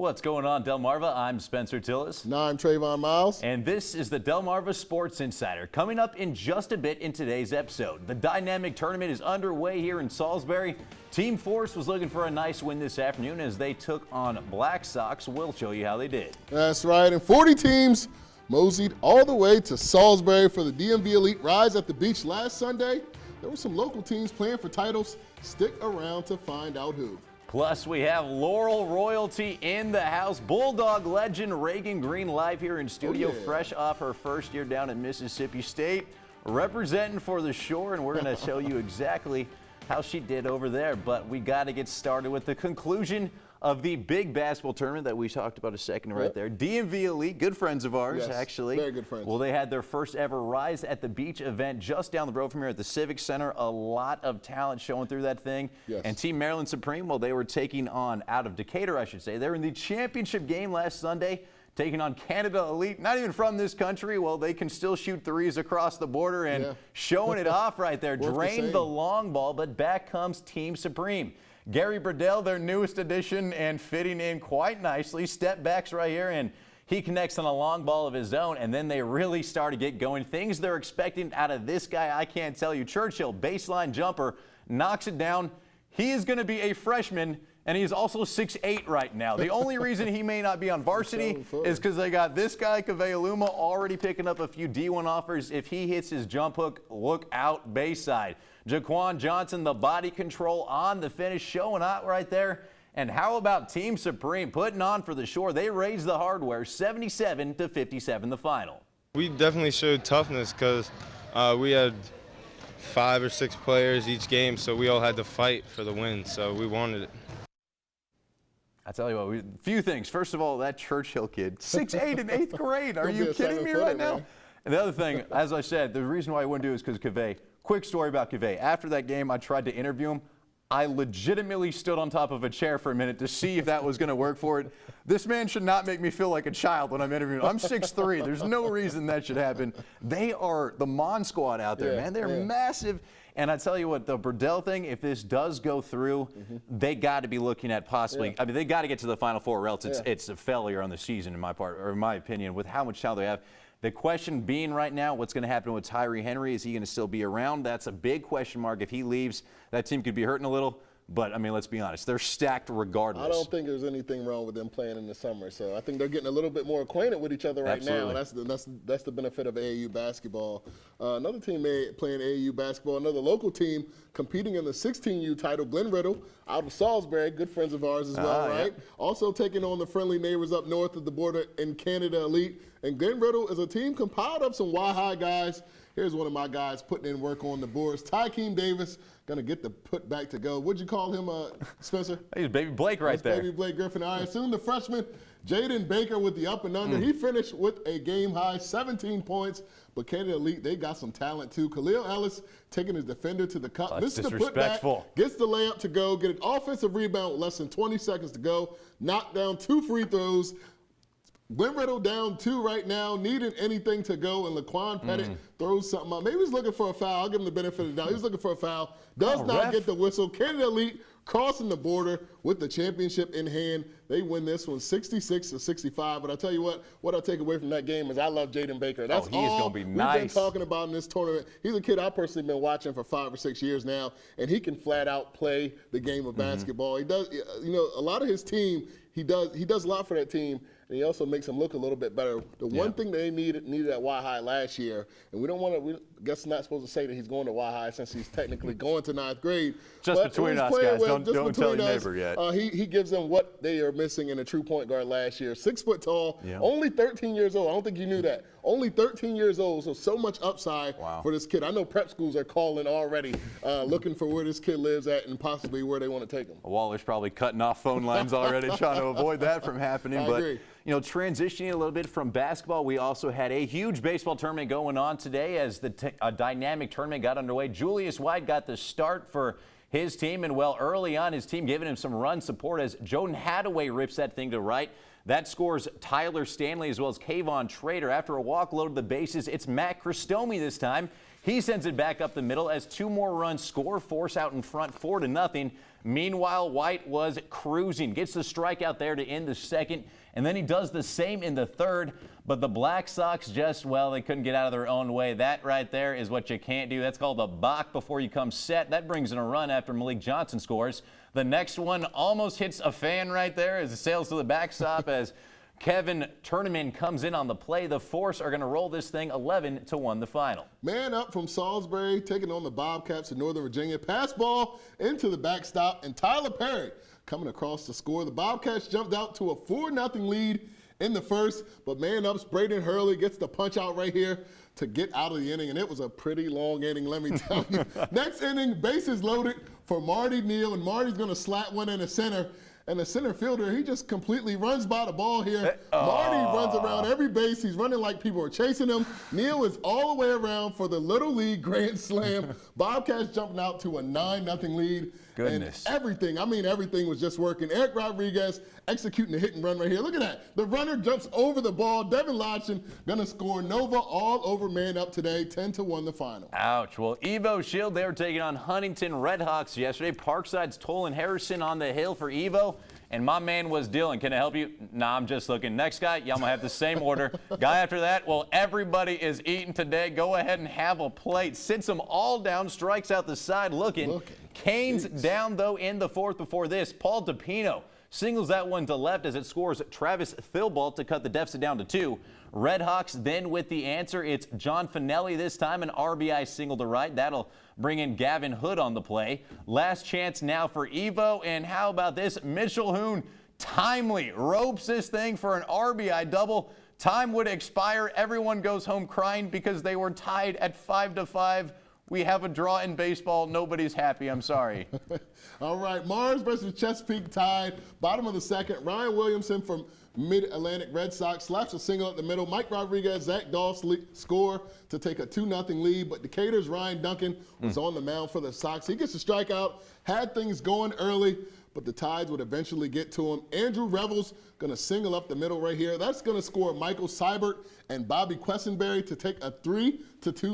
What's going on, Delmarva? I'm Spencer Tillis. And I'm Trayvon Miles. And this is the Delmarva Sports Insider. Coming up in just a bit in today's episode, the dynamic tournament is underway here in Salisbury. Team Force was looking for a nice win this afternoon as they took on Black Sox. We'll show you how they did. That's right, and 40 teams moseyed all the way to Salisbury for the DMV Elite Rise at the Beach last Sunday. There were some local teams playing for titles. Stick around to find out who. Plus, we have Laurel royalty in the house. Bulldog legend Reagan Green live here in studio, fresh off her first year down at Mississippi State, representing for the Shore, and we're going to show you exactly how she did over there. But we got to get started with the conclusion of the big basketball tournament that we talked about a second right there. DMV Elite, good friends of ours, actually. Very good friends. Well, they had their first ever Rise at the Beach event just down the road from here at the Civic Center. A lot of talent showing through that thing. And Team Maryland Supreme, well, they were taking on, out of Decatur, I should say. They were in the championship game last Sunday, taking on Canada Elite, not even from this country. Well, they can still shoot threes across the border and showing it off right there. Drained the long ball, but back comes Team Supreme. Gary Burdell, their newest addition, and fitting in quite nicely. Step backs right here, and he connects on a long ball of his own, and then they really start to get going. Things they're expecting out of this guy, I can't tell you. Churchill, baseline jumper, knocks it down. He is going to be a freshman, and he's also 6'8" right now. The only reason he may not be on varsity is because they got this guy, Kaveh Aluma, already picking up a few D1 offers. If he hits his jump hook, look out Bayside. Jaquan Johnson, the body control on the finish, showing out right there. And how about Team Supreme putting on for the Shore? They raised the hardware, 77-57 the final. We definitely showed toughness because we had 5 or 6 players each game, so we all had to fight for the win, so we wanted it. I tell you what, a few things. First of all, that Churchill kid, 6'8" in 8th grade. Are you kidding me right now? And the other thing, as I said, the reason why I wouldn't do it is because Kaveh. Quick story about Kaveh. After that game, I tried to interview him. I legitimately stood on top of a chair for a minute to see if that was going to work for it. This man should not make me feel like a child when I'm interviewing him. I'm 6'3". There's no reason that should happen. They are the Mon Squad out there, man. They're massive. And I tell you what, the Burdell thing, if this does go through, they got to be looking at possibly, I mean, they got to get to the Final Four, or else it's a failure on the season, in my opinion, with how much talent they have. The question being right now, what's going to happen with Tyree Henry? Is he going to still be around? That's a big question mark. If he leaves, that team could be hurting a little. But, I mean, let's be honest. They're stacked regardless. I don't think there's anything wrong with them playing in the summer. So I think they're getting a little bit more acquainted with each other right now. And that's the benefit of AAU basketball. Another team playing AAU basketball, another local team competing in the 16U title, Glen Riddle, out of Salisbury, good friends of ours as well, right? Also taking on the friendly neighbors up north of the border in Canada Elite. And Glen Riddle is a team compiled of some Y-High guys. Here's one of my guys putting in work on the boards. Tykeem Davis going to get the put back to go. What'd you call him, Spencer? He's Baby Blake right there. Baby Blake Griffin. I assume the freshman, Jaden Baker with the up and under. He finished with a game-high 17 points. But Canada Elite, they got some talent too. Khalil Ellis taking his defender to the cup. That's disrespectful. Gets the layup to go. Get an offensive rebound with less than 20 seconds to go. Knock down 2 free throws. Glen Riddle down 2 right now, needing anything to go, and Laquan Pettit throws something out. Maybe he's looking for a foul. I'll give him the benefit of the doubt. He's looking for a foul. Does not get the whistle. Canada Elite crossing the border with the championship in hand. They win this one 66-65. But I tell you what I take away from that game is I love Jaden Baker. That's he's going to be nice. We've been talking about in this tournament. He's a kid I've personally been watching for 5 or 6 years now, and he can flat out play the game of basketball. He does, you know, a lot of his team, he does a lot for that team. And he also makes them look a little bit better. The one thing they needed at Y-High last year, and we don't want to, we guess not supposed to say that he's going to Y-High since he's technically going to 9th grade. Just between us, guys. Don't tell your neighbor yet. He gives them what they are missing in a true point guard last year. 6 foot tall, only 13 years old. I don't think you knew that. Only 13 years old, so much upside for this kid. I know prep schools are calling already, looking for where this kid lives at and possibly where they want to take him. Waller's probably cutting off phone lines already, trying to avoid that from happening. I agree. You know, transitioning a little bit from basketball, we also had a huge baseball tournament going on today as the dynamic tournament got underway. Julius White got the start for his team, and well, early on, his team giving him some run support as Jordan Hadaway rips that thing to right. That scores Tyler Stanley as well as Kayvon Trader. After a walk load of the bases, it's Matt Christomi this time. He sends it back up the middle as 2 more runs score, force out in front 4-0. Meanwhile, White was cruising, gets the strikeout there to end the second, and then he does the same in the third. But the Black Sox just, well, they couldn't get out of their own way. That right there is what you can't do. That's called a balk before you come set. That brings in a run after Malik Johnson scores. The next one almost hits a fan right there as it sails to the backstop as Kevin Tournament comes in on the play. The Force are going to roll this thing 11-1 the final. Man up from Salisbury, taking on the Bobcats of Northern Virginia. Pass ball into the backstop, and Tyler Perry coming across to score. The Bobcats jumped out to a 4-0 lead in the first, but man up's Braden Hurley gets the punch out right here to get out of the inning, and it was a pretty long inning, let me tell you. Next inning, bases loaded for Marty Neal, and Marty's going to slap one in the center. And the center fielder, he just completely runs by the ball here. Marty runs around every base. He's running like people are chasing him. Neal is all the way around for the Little League Grand Slam. Bobcats jumping out to a 9-0 lead. Goodness. And everything, I mean everything was just working. Eric Rodriguez executing the hit and run right here. Look at that. The runner jumps over the ball. Devin Lodgen going to score Nova all over man up today. 10-1 the final. Ouch. Well, Evo Shield, they were taking on Huntington Redhawks yesterday. Parkside's Tolan Harrison on the hill for Evo. And my man was Dylan. Can I help you? Nah, I'm just looking. Next guy, yeah, I'm going to have the same order. Guy after that, well, everybody is eating today. Go ahead and have a plate. Sits them all down, strikes out the side looking. Canes down, though, in the fourth before this. Paul DePino singles that one to left as it scores Travis Thilbalt to cut the deficit down to 2. Redhawks then with the answer. It's John Finelli this time, an RBI single to right. That'll bring in Gavin Hood on the play. Last chance now for Evo, and how about this? Mitchell Hoon timely ropes this thing for an RBI double. Time would expire. Everyone goes home crying because they were tied at 5-5. We have a draw in baseball. Nobody's happy. I'm sorry. All right, Mars versus Chesapeake tied. Bottom of the second. Ryan Williamson from Mid-Atlantic Red Sox slaps a single at the middle. Mike Rodriguez, Zach Doss score to take a 2-0 lead, but Decatur's Ryan Duncan was on the mound for the Sox. He gets a strikeout, had things going early, but the Tides would eventually get to him. Andrew Revels going to single up the middle right here. That's going to score Michael Seibert and Bobby Quessenberry to take a 3-2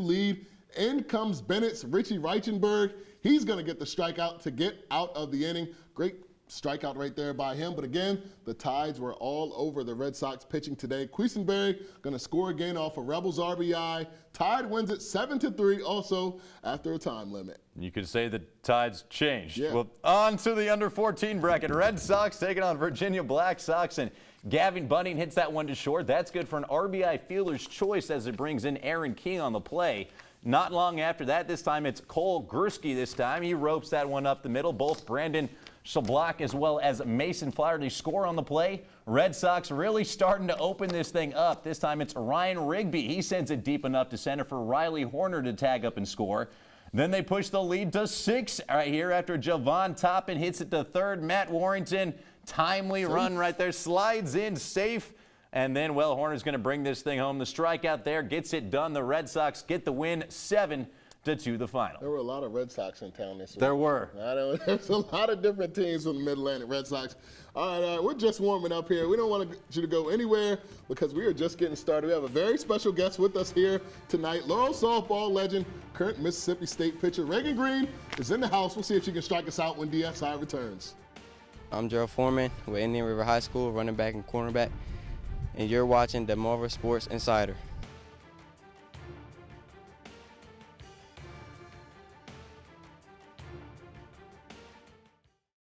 lead. In comes Bennett's Richie Reichenberg. He's going to get the strikeout to get out of the inning. Great strikeout right there by him. But again, the Tides were all over the Red Sox pitching today. Quessenberry going to score again off a Rebels RBI. Tide wins it 7-3 also after a time limit. You could say the Tides changed. Yeah. Well, on to the under 14 bracket. Red Sox taking on Virginia Black Sox, and Gavin Bunning hits that one to short. That's good for an RBI fielder's choice as it brings in Aaron King on the play. Not long after that, this time it's Cole Gursky this time. He ropes that one up the middle. Both Brandon Schablock as well as Mason Flaherty score on the play. Red Sox really starting to open this thing up. This time it's Ryan Rigby. He sends it deep enough to center for Riley Horner to tag up and score. Then they push the lead to 6 right here after Javon Toppin hits it to third. Matt Warrington, timely run right there, slides in safe. And then, well, Horner's going to bring this thing home. The strikeout there gets it done. The Red Sox get the win 7-2 the final. There were a lot of Red Sox in town this week. There were. There's a lot of different teams from the Mid-Atlantic Red Sox. All right, we're just warming up here. We don't want you to go anywhere because we are just getting started. We have a very special guest with us here tonight. Laurel softball legend, current Mississippi State pitcher Reagan Green is in the house. We'll see if she can strike us out when DSI returns. I'm Gerald Foreman with Indian River High School, running back and cornerback, and you're watching the Marvel Sports Insider.